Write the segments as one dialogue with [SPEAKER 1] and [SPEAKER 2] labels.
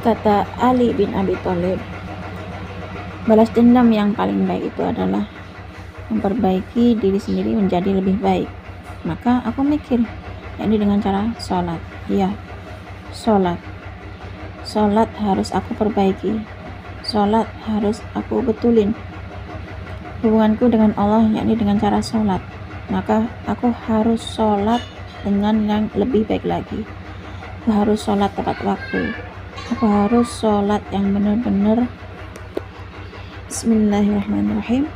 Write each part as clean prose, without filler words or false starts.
[SPEAKER 1] Kata Ali bin Abi Thalib, balas dendam yang paling baik itu adalah memperbaiki diri sendiri menjadi lebih baik. Maka aku mikir, yakni dengan cara sholat. Iya, sholat. Sholat harus aku perbaiki. Sholat harus aku betulin. Hubunganku dengan Allah yakni dengan cara sholat. Maka aku harus sholat dengan yang lebih baik lagi. Aku harus sholat tepat waktu. Aku harus sholat yang benar-benar. Bismillahirrahmanirrahim.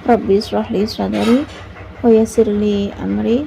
[SPEAKER 1] Rabbi shrah li sadri wa yassir li amri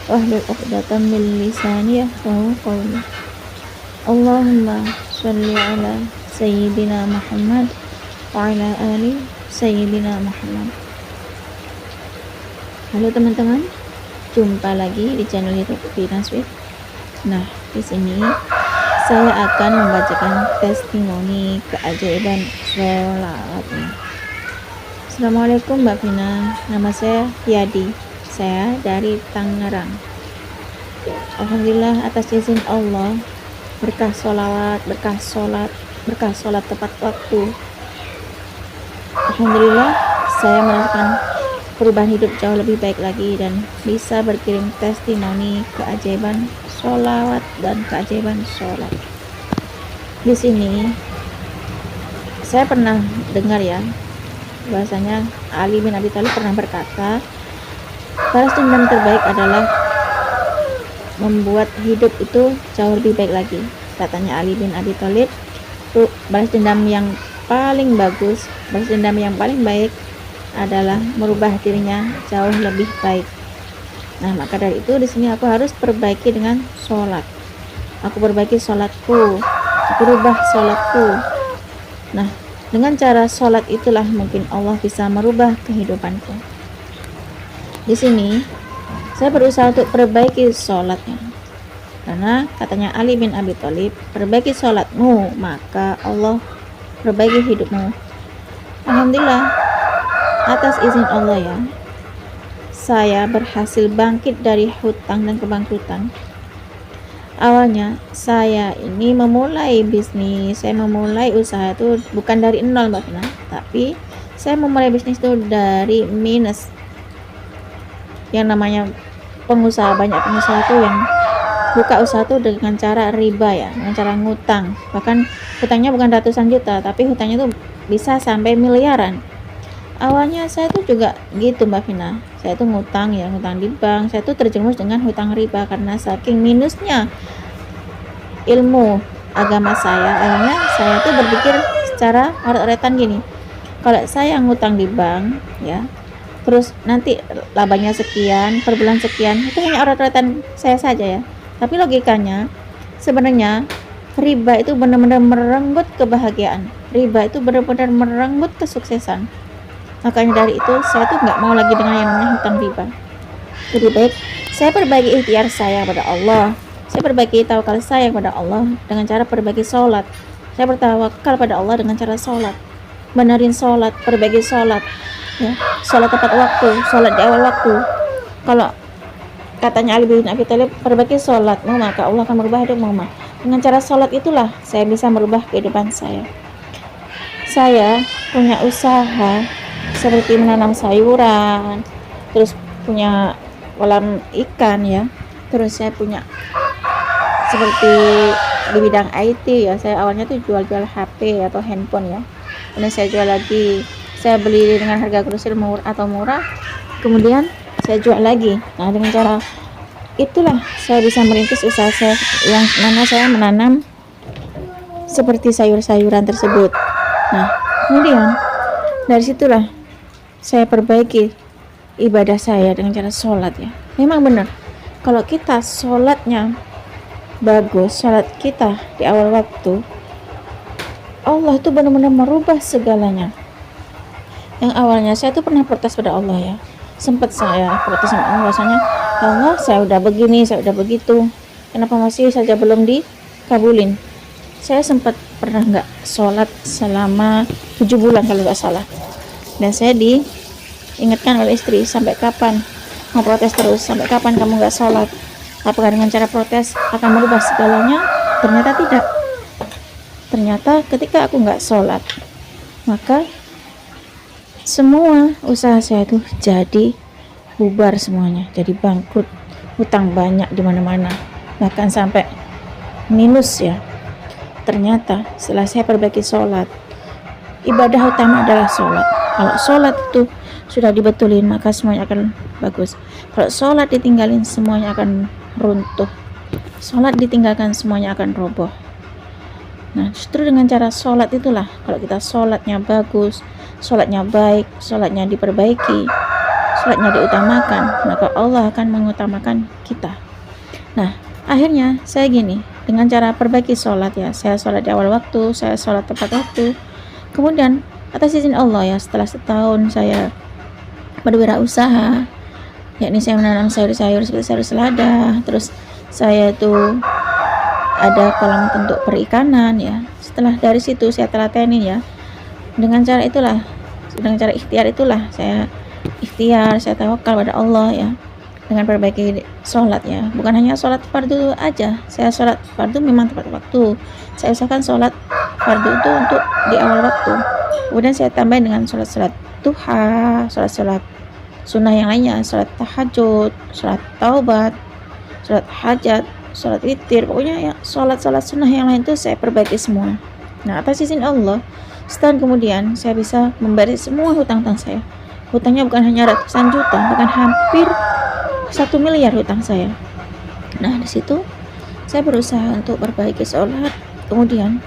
[SPEAKER 1] wahlul 'uqdatam min lisani yafqahu qawli. Allahumma shalli ala sayyidina Muhammad wa ala ali sayyidina Muhammad. Halo teman-teman, jumpa lagi di channel YouTube Finasweet. Nah, di sini saya akan membacakan testimoni keajaiban sholawatnya. Assalamualaikum Mbak Vina, nama saya Yadi, saya dari Tangerang. Alhamdulillah atas izin Allah, berkah sholawat, berkah sholat tepat waktu. Alhamdulillah saya merasakan perubahan hidup jauh lebih baik lagi dan bisa berkirim testimoni keajaiban sholawat dan keajaiban sholat. Di sini saya pernah dengar ya, bahasanya Ali bin Abi Thalib pernah berkata, balas dendam terbaik adalah membuat hidup itu jauh lebih baik lagi. Katanya Ali bin Abi Thalib, balas dendam yang paling bagus, balas dendam yang paling baik adalah merubah dirinya jauh lebih baik. Nah, maka dari itu di sini aku harus perbaiki dengan sholat. Aku perbaiki sholatku, aku rubah sholatku. Nah, dengan cara sholat itulah mungkin Allah bisa merubah kehidupanku. Di sini saya berusaha untuk perbaiki sholatnya, karena katanya Ali bin Abi Thalib, perbaiki sholatmu maka Allah perbaiki hidupmu. Alhamdulillah atas izin Allah ya, saya berhasil bangkit dari hutang dan kebangkrutan. Awalnya saya ini memulai bisnis, saya memulai usaha itu bukan dari nol Mbak Fina, tapi saya memulai bisnis itu dari minus. Yang namanya pengusaha, banyak pengusaha itu yang buka usaha itu dengan cara riba ya, dengan cara ngutang. Bahkan hutangnya bukan ratusan juta, tapi hutangnya itu bisa sampai miliaran. Awalnya saya tuh juga gitu Mbak Vina, saya tuh ngutang ya, ngutang di bank. Saya tuh terjerumus dengan hutang riba karena saking minusnya ilmu agama saya. Akhirnya saya tuh berpikir secara oret-oretan gini, kalau saya ngutang di bank ya, terus nanti labanya sekian per bulan sekian, itu hanya oret-oretan saya saja ya, tapi logikanya sebenarnya riba itu benar-benar merenggut kebahagiaan, riba itu benar-benar merenggut kesuksesan. Makanya dari itu saya tuh nggak mau lagi dengan yang namanya hutang riba. Lebih baik saya perbaiki ikhtiar saya kepada Allah, saya perbaiki tawakal saya kepada Allah dengan cara perbaiki sholat. Saya bertawakal pada Allah dengan cara sholat, benerin sholat, perbaiki sholat ya, sholat tepat waktu, sholat di awal waktu. Kalau katanya Ali bin Abi Thalib, perbaiki sholatmu maka Allah akan merubah hidupmu. Dengan cara sholat itulah saya bisa merubah kehidupan saya. Saya punya usaha seperti menanam sayuran, terus punya kolam ikan ya, terus saya punya seperti di bidang IT ya, saya awalnya tuh jual-jual HP atau handphone ya, kemudian saya jual lagi, saya beli dengan harga grosir murah, kemudian saya jual lagi. Nah, dengan cara itulah saya bisa merintis usaha saya yang mana saya menanam seperti sayur-sayuran tersebut. Nah, kemudian dari situlah saya perbaiki ibadah saya dengan cara sholat ya. Memang benar, kalau kita sholatnya bagus, sholat kita di awal waktu, Allah tuh benar-benar merubah segalanya. Yang awalnya saya tuh pernah protes pada Allah ya, sempat saya protes sama Allah, bahwasanya Allah, saya udah begini, saya udah begitu, kenapa masih saja belum dikabulin. Saya sempat pernah nggak sholat selama 7 bulan kalau nggak salah. Dan saya diingatkan oleh istri, sampai kapan mau protes terus, sampai kapan kamu nggak sholat, apakah dengan cara protes akan merubah segalanya? Ternyata tidak. ternyata ketika aku nggak sholat, maka semua usaha saya itu jadi bubar semuanya, jadi bangkrut, hutang banyak di mana-mana, bahkan sampai minus ya. Ternyata setelah saya perbaiki sholat, ibadah utama adalah sholat. Kalau sholat itu sudah dibetulin, maka semuanya akan bagus. Kalau sholat ditinggalin, semuanya akan runtuh. Sholat ditinggalkan, semuanya akan roboh. Nah, justru dengan cara sholat itulah, kalau kita sholatnya bagus, sholatnya baik, sholatnya diperbaiki, sholatnya diutamakan, maka Allah akan mengutamakan kita. Nah, akhirnya saya gini, dengan cara perbaiki sholat ya, saya sholat di awal waktu, saya sholat tepat waktu. Kemudian atas izin Allah ya, setelah setahun saya berwirausaha, yakni saya menanam sayur-sayur seperti sayur selada, terus saya tuh ada kolam untuk perikanan ya. Setelah dari situ saya telatenin ya, dengan cara itulah, dengan cara ikhtiar itulah saya ikhtiar, saya tawakal pada Allah ya, dengan perbaiki sholat ya. Bukan hanya sholat fardu aja, saya sholat fardu memang tepat waktu, saya usahakan sholat fardu itu untuk di awal waktu. Kemudian saya tambahin dengan sholat duha, sholat sunnah yang lainnya, sholat tahajud, sholat taubat, sholat hajat, sholat witir, pokoknya ya sholat sunnah yang lain itu saya perbaiki semua. Nah, atas izin Allah, setahun kemudian saya bisa membayar semua hutang-hutang saya. Hutangnya bukan hanya ratusan juta, bahkan hampir 1 miliar hutang saya. Nah, di situ saya berusaha untuk perbaiki sholat. Kemudian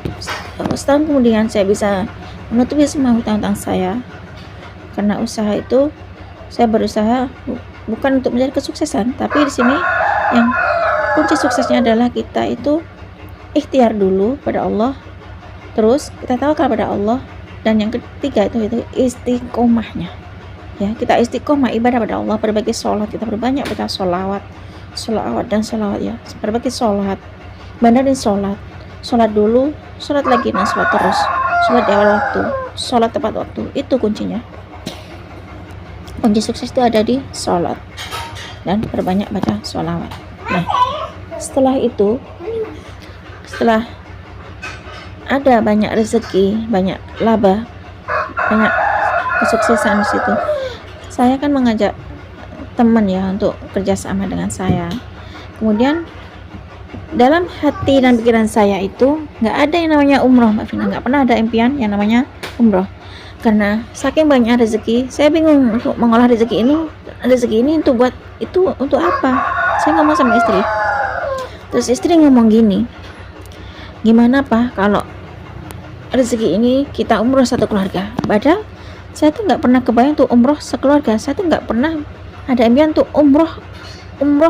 [SPEAKER 1] setahun kemudian saya bisa menutupi semua hutang-hutang saya. Karena usaha itu saya berusaha bukan untuk mencari kesuksesan, tapi di sini yang kunci suksesnya adalah kita itu ikhtiar dulu pada Allah, terus kita tawakal pada Allah, dan yang ketiga itu istiqomahnya ya. Kita istiqomah ibadah pada Allah, perbaiki sholat, kita perbanyak baca sholawat dan sholawat ya, perbaiki sholat, bandarin sholat dulu, sholat lagi, dan sholat terus, sholat di awal waktu, sholat tepat waktu, itu kuncinya. Kunci sukses itu ada di sholat dan perbanyak baca sholawat. Nah, setelah itu, setelah ada banyak rezeki, banyak laba, banyak kesuksesan di situ, saya kan mengajak teman ya untuk kerjasama dengan saya. Kemudian dalam hati dan pikiran saya itu nggak ada yang namanya umroh, Mbak Vina, nggak pernah ada impian yang namanya umroh. Karena saking banyak rezeki, saya bingung untuk mengolah rezeki ini untuk buat itu untuk apa. Saya ngomong sama istri, terus istri ngomong gini, gimana Pak kalau rezeki ini kita umroh satu keluarga? Padahal saya tuh nggak pernah kebayang tuh umroh sekeluarga. Saya tuh nggak pernah ada impian tuh umroh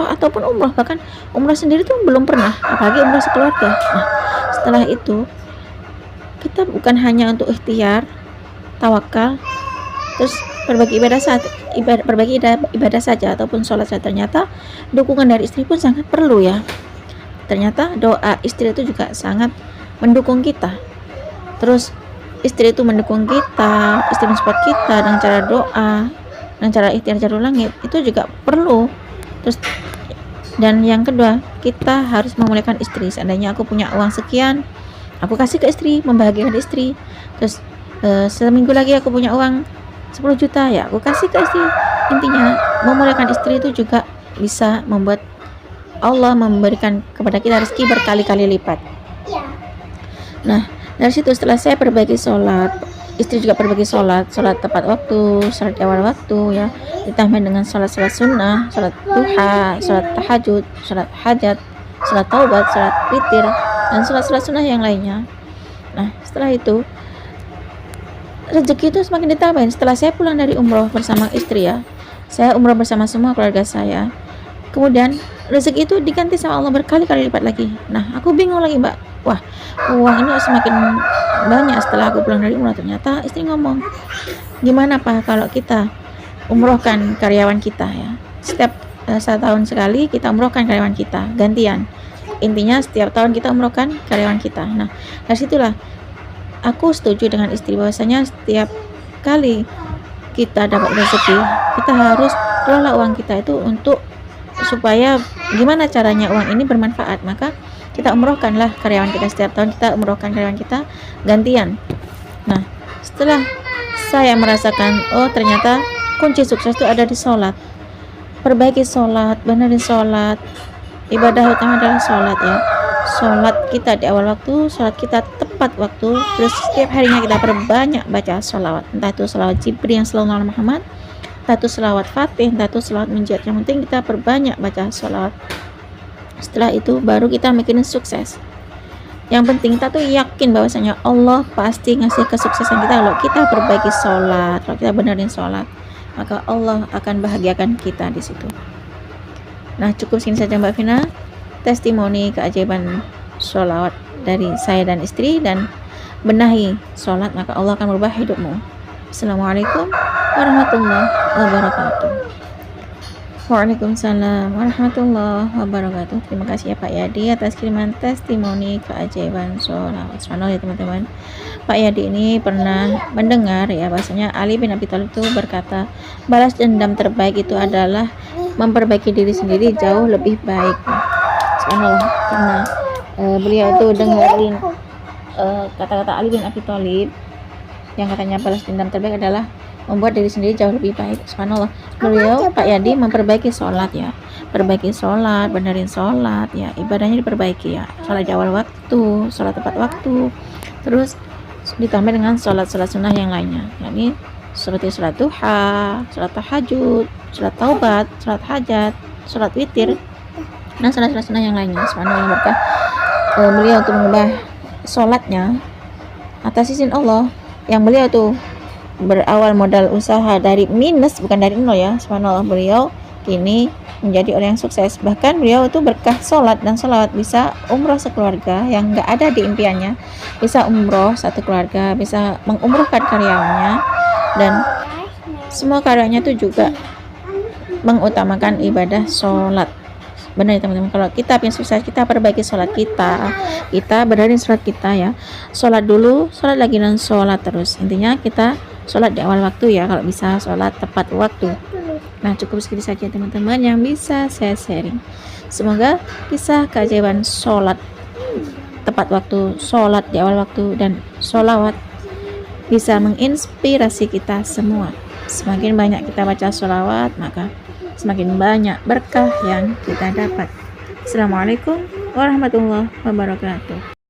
[SPEAKER 1] ataupun umroh, bahkan umroh sendiri tuh belum pernah, apalagi umroh sekeluarga. Nah, setelah itu kita bukan hanya untuk ikhtiar, tawakal, terus berbagi ibadah saja ataupun sholat saja. Ternyata dukungan dari istri pun sangat perlu ya. Ternyata doa istri itu juga sangat mendukung kita. Terus istri itu mendukung kita, istri mensupport kita dengan cara doa, dengan cara ikhtiar jalur langit, itu juga perlu. Terus dan yang kedua, kita harus memuliakan istri. Seandainya aku punya uang sekian, aku kasih ke istri, membahagiakan istri. Terus seminggu lagi aku punya uang 10 juta ya, aku kasih ke istri. Intinya memuliakan istri itu juga bisa membuat Allah memberikan kepada kita rezeki berkali-kali lipat. Nah, dari situ setelah saya perbaiki sholat, istri juga perbaiki sholat tepat waktu, sholat di awal waktu ya, ditambah dengan sholat sunnah, sholat duha, sholat tahajud, sholat hajat, sholat taubat, sholat witir, dan sholat sunnah yang lainnya. Nah, setelah itu rezeki itu semakin ditambahin. Setelah saya pulang dari umroh bersama istri ya, saya umroh bersama semua keluarga saya, kemudian rezeki itu diganti sama Allah berkali-kali lipat lagi. Nah, aku bingung lagi, Mbak, wah uang ini semakin banyak setelah aku pulang dari umroh. Ternyata istri ngomong, gimana Pak kalau kita umrohkan karyawan kita ya, setiap 1 tahun sekali kita umrohkan karyawan kita, gantian. Intinya setiap tahun kita umrohkan karyawan kita. Nah, dari situlah aku setuju dengan istri bahwasanya setiap kali kita dapat rezeki, kita harus kelola uang kita itu untuk supaya gimana caranya uang ini bermanfaat. Maka kita umrohkanlah karyawan kita. Setiap tahun kita umrohkan karyawan kita gantian. Nah, setelah saya merasakan, oh ternyata kunci sukses itu ada di sholat. Perbaiki sholat, benerin sholat. Ibadah utama adalah sholat ya. Sholat kita di awal waktu, sholat kita tepat waktu. Terus setiap harinya kita perbanyak baca sholawat. Entah itu sholawat Jibril yang selalu Nabi Muhammad, entah itu sholawat Fatih, entah itu sholawat Minjat. Yang penting kita perbanyak baca sholawat. Setelah itu baru kita mikirin sukses. Yang penting kita tuh yakin bahwasanya Allah pasti ngasih kesuksesan kita kalau kita perbaiki sholat, kalau kita benerin sholat, maka Allah akan bahagiakan kita di situ. Nah, cukup sini saja Mbak Vina, testimoni keajaiban sholawat dari saya dan istri, dan benahi sholat maka Allah akan merubah hidupmu. Assalamualaikum warahmatullahi wabarakatuh. Waalaikumsalam warahmatullahi wabarakatuh. Terima kasih ya Pak Yadi atas kiriman testimoni keajaiban sholawat. Subhanallah ya teman-teman. Pak Yadi ini pernah mendengar ya bahasanya Ali bin Abi Thalib itu berkata, balas dendam terbaik itu adalah memperbaiki diri sendiri jauh lebih baik. Subhanallah, karena beliau itu dengerin kata-kata Ali bin Abi Thalib yang katanya balas dendam terbaik adalah membuat diri sendiri jauh lebih baik. Subhanallah, beliau Pak Yadi memperbaiki sholat ya, perbaiki sholat, benerin sholat ya, ibadahnya diperbaiki ya, sholat di awal waktu, sholat tepat waktu, terus ditambah dengan sholat sunnah yang lainnya, yakni seperti sholat duha, sholat tahajud, sholat taubat, sholat hajat, sholat witir, dan sholat sunnah yang lainnya. Subhanallah, berkah beliau untuk mengubah sholatnya atas izin Allah, yang beliau tuh berawal modal usaha dari minus, bukan dari nol ya. Subhanallah, beliau kini menjadi orang yang sukses. Bahkan beliau itu berkah sholat dan sholawat bisa umroh sekeluarga yang nggak ada di impiannya, bisa umroh satu keluarga, bisa mengumrohkan karyawannya, dan semua karyanya itu juga mengutamakan ibadah sholat. Benar ya teman-teman, kalau kita pengen sukses, kita perbaiki sholat kita benerin sholat kita ya, sholat dulu, sholat lagi, dan sholat terus. Intinya kita sholat di awal waktu ya, kalau bisa sholat tepat waktu. Nah, cukup segitu saja teman-teman yang bisa saya sharing. Semoga kisah keajaiban sholat tepat waktu, sholat di awal waktu, dan sholawat bisa menginspirasi kita semua. Semakin banyak kita baca sholawat, maka semakin banyak berkah yang kita dapat. Assalamualaikum warahmatullahi wabarakatuh.